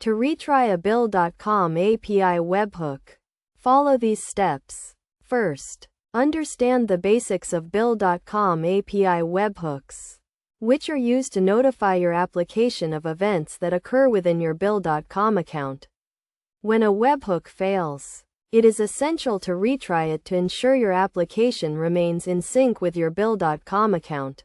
To retry a Bill.com API webhook, follow these steps. First, understand the basics of Bill.com API webhooks, which are used to notify your application of events that occur within your Bill.com account. When a webhook fails, it is essential to retry it to ensure your application remains in sync with your Bill.com account.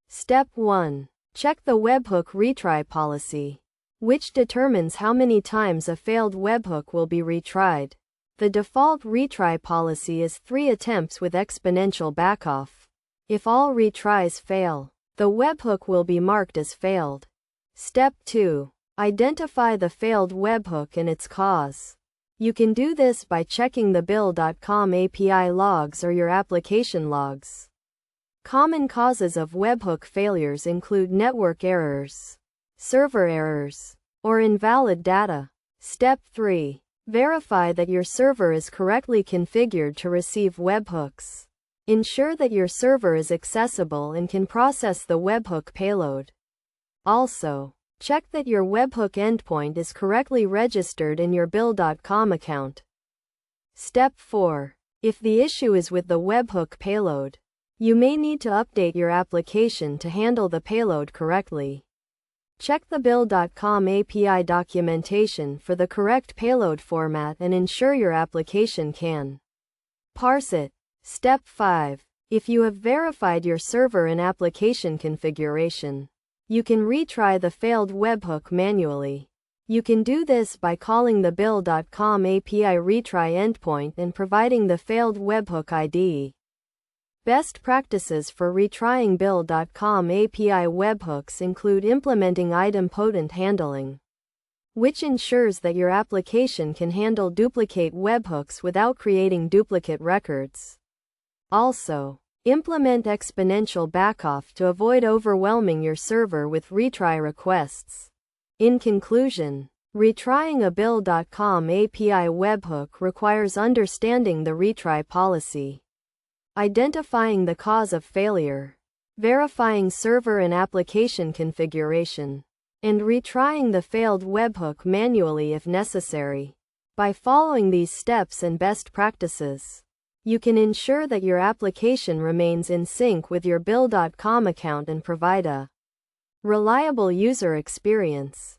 Step 1. Check the webhook retry policy, which determines how many times a failed webhook will be retried. The default retry policy is 3 attempts with exponential backoff. If all retries fail, the webhook will be marked as failed. Step 2. Identify the failed webhook and its cause. You can do this by checking the Bill.com API logs or your application logs. Common causes of webhook failures include network errors, server errors, or invalid data. Step 3. Verify that your server is correctly configured to receive webhooks. Ensure that your server is accessible and can process the webhook payload. Also, check that your webhook endpoint is correctly registered in your Bill.com account. Step 4. If the issue is with the webhook payload, you may need to update your application to handle the payload correctly. Check the Bill.com API documentation for the correct payload format and ensure your application can parse it. Step 5. If you have verified your server and application configuration, you can retry the failed webhook manually. You can do this by calling the Bill.com API retry endpoint and providing the failed webhook ID. Best practices for retrying Bill.com API webhooks include implementing idempotent handling, which ensures that your application can handle duplicate webhooks without creating duplicate records. Also, implement exponential backoff to avoid overwhelming your server with retry requests. In conclusion, retrying a Bill.com API webhook requires understanding the retry policy, identifying the cause of failure, verifying server and application configuration, and retrying the failed webhook manually if necessary. By following these steps and best practices, you can ensure that your application remains in sync with your Bill.com account and provide a reliable user experience.